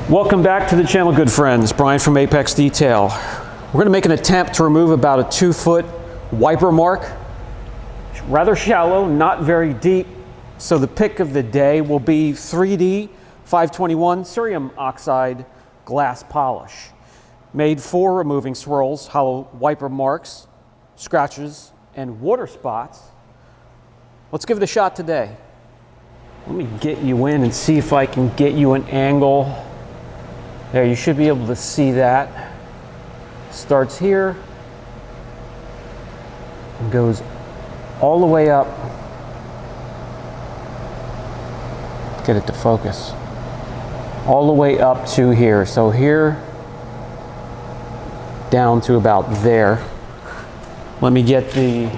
Welcome back to the channel, good friends. Brian from Apex Detail. We're going to make an attempt to remove about a 2-foot wiper mark. Rather shallow, not very deep. So the pick of the day will be 3D 521 Cerium Oxide Glass Polish. Made for removing swirls, hollow wiper marks, scratches, and water spots. Let's give it a shot today. Let me get you in and see if I can get you an angle. There, you should be able to see that. Starts here and goes all the way up. Get it to focus. All the way up to here. So here down to about there. Let me get the,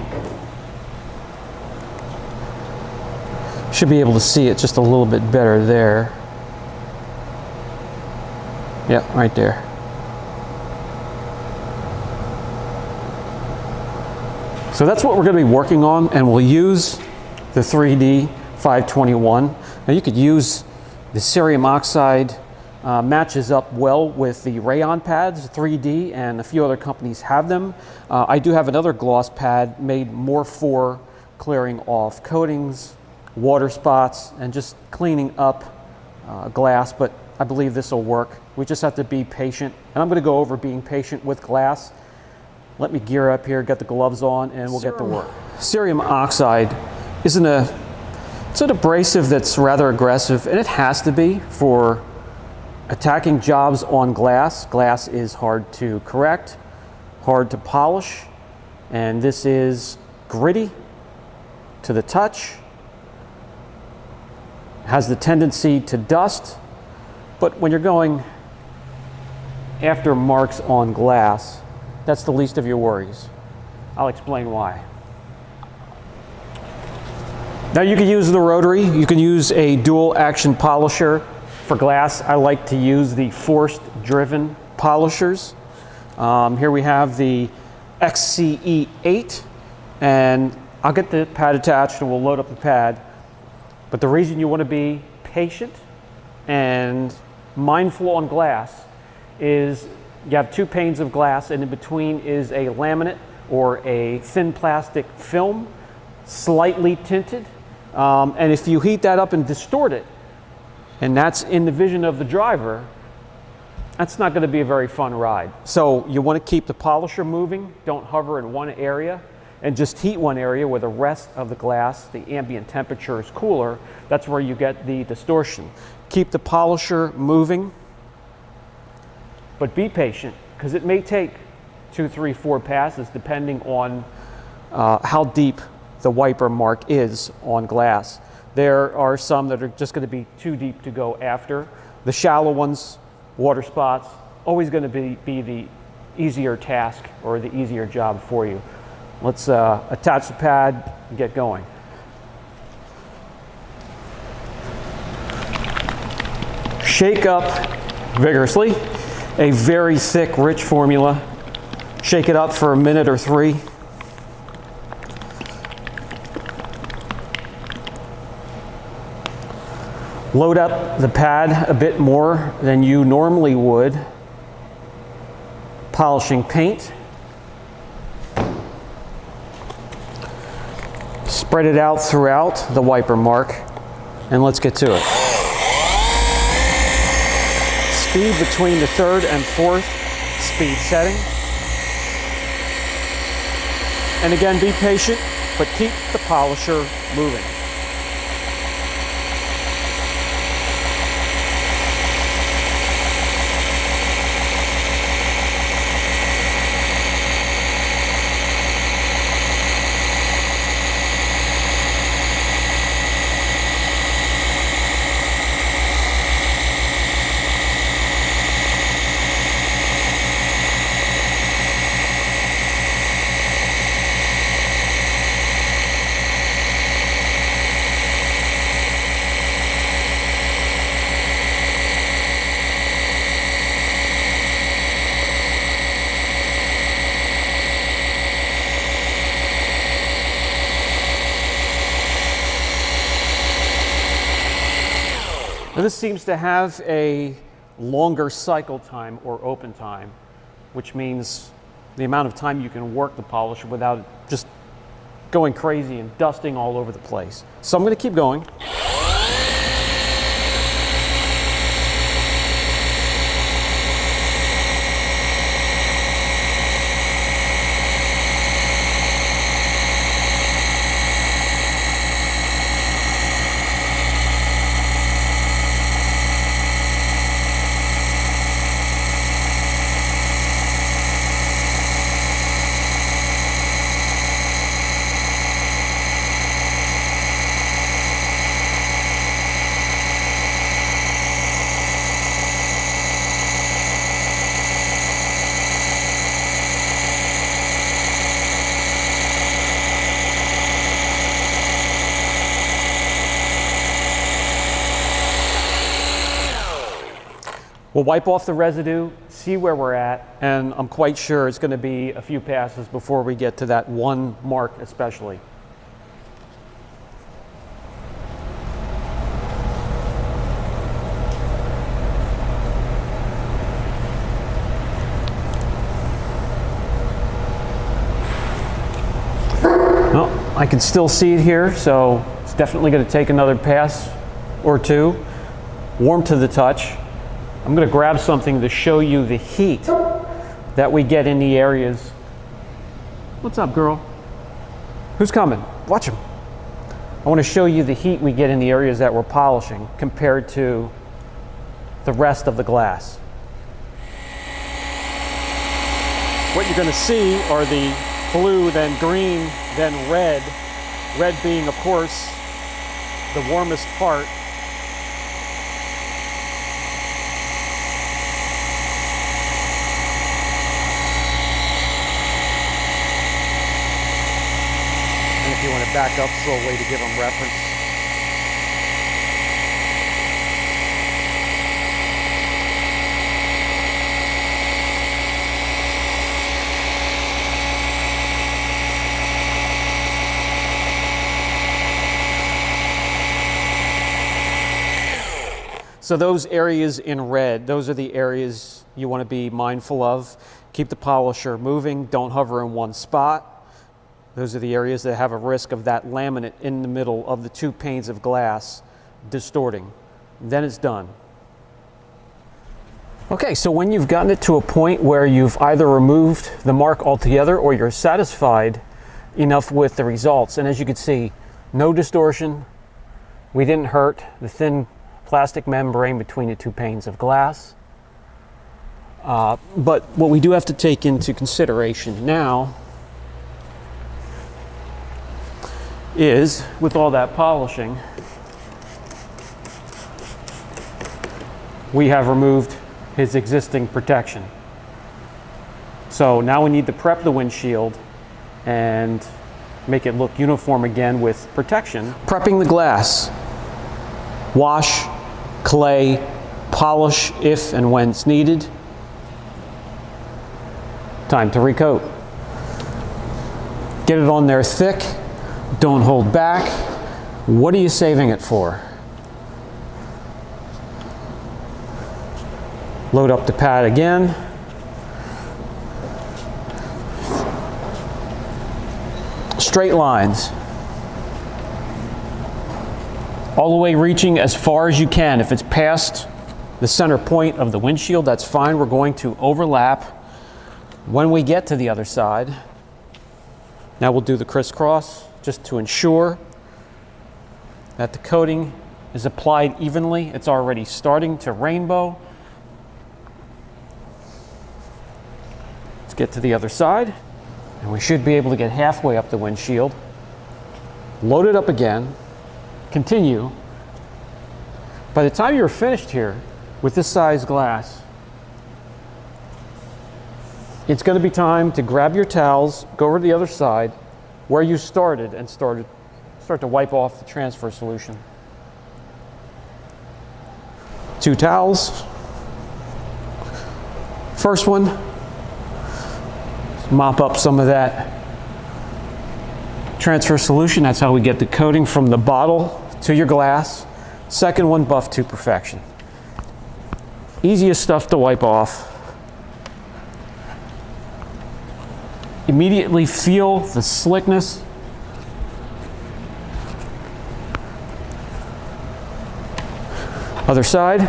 should be able to see it just a little bit better there. Yep, right there. So that's what we're going to be working on, and we'll use the 3D 521. Now you could use the Cerium Oxide, matches up well with the rayon pads, 3D, and a few other companies have them. I do have another gloss pad made more for clearing off coatings, water spots, and just cleaning up glass, but I believe this will work. We just have to be patient, and I'm going to go over being patient with glass. Let me gear up here, get the gloves on, and we'll get to work. Cerium oxide it's an abrasive that's rather aggressive, and it has to be for attacking jobs on glass. Glass is hard to correct, hard to polish, and this is gritty to the touch, has the tendency to dust, but when you're going after marks on glass, that's the least of your worries. I'll explain why. Now you can use the rotary, you can use a dual action polisher. For glass, I like to use the forced driven polishers. Here we have the XCE8, and I'll get the pad attached and we'll load up the pad. But the reason you want to be patient and mindful on glass is you have 2 panes of glass, and in between is a laminate or a thin plastic film, slightly tinted. And if you heat that up and distort it, and that's in the vision of the driver, that's not going to be a very fun ride. So you want to keep the polisher moving. Don't hover in one area and just heat one area where the rest of the glass, the ambient temperature is cooler. That's where you get the distortion. Keep the polisher moving, but be patient, because it may take 2, 3, 4 passes depending on how deep the wiper mark is on glass. There are some that are just going to be too deep to go after. The shallow ones, water spots, always going to be the easier task or the easier job for you. Let's attach the pad and get going. Shake up vigorously. A very thick, rich formula. Shake it up for a minute or 3. Load up the pad a bit more than you normally would polishing paint. Spread it out throughout the wiper mark, and let's get to it. Speed between the 3rd and 4th speed setting. And again, be patient, but keep the polisher moving. Now this seems to have a longer cycle time or open time, which means the amount of time you can work the polisher without it just going crazy and dusting all over the place. So I'm going to keep going. We'll wipe off the residue, see where we're at, and I'm quite sure it's going to be a few passes before we get to that one mark especially. Well, I can still see it here, so it's definitely going to take another pass or two. Warm to the touch. I'm going to grab something to show you the heat that we get in the areas. What's up, girl? Who's coming? Watch him. I want to show you the heat we get in the areas that we're polishing compared to the rest of the glass. What you're going to see are the blue, then green, then red. Red being, of course, the warmest part. If you want to back up slowly to give them reference. So those areas in red, those are the areas you want to be mindful of. Keep the polisher moving, don't hover in one spot. Those are the areas that have a risk of that laminate in the middle of the two panes of glass distorting. Then it's done. Okay, so when you've gotten it to a point where you've either removed the mark altogether or you're satisfied enough with the results, and as you can see, no distortion. We didn't hurt the thin plastic membrane between the two panes of glass. But what we do have to take into consideration now is, with all that polishing, we have removed his existing protection. So now we need to prep the windshield and make it look uniform again with protection. Prepping the glass. Wash, clay, polish if and when it's needed. Time to recoat. Get it on there thick. Don't hold back. What are you saving it for? Load up the pad again. Straight lines. All the way reaching as far as you can. If it's past the center point of the windshield, that's fine. We're going to overlap when we get to the other side. Now we'll do the crisscross just to ensure that the coating is applied evenly. It's already starting to rainbow. Let's get to the other side, and we should be able to get halfway up the windshield. Load it up again. Continue. By the time you're finished here with this size glass, it's going to be time to grab your towels, go over to the other side where you started, and start to wipe off the transfer solution. 2 towels. First one, mop up some of that transfer solution. That's how we get the coating from the bottle to your glass. Second one, buff to perfection. Easiest stuff to wipe off. Immediately feel the slickness. Other side.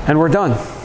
And we're done.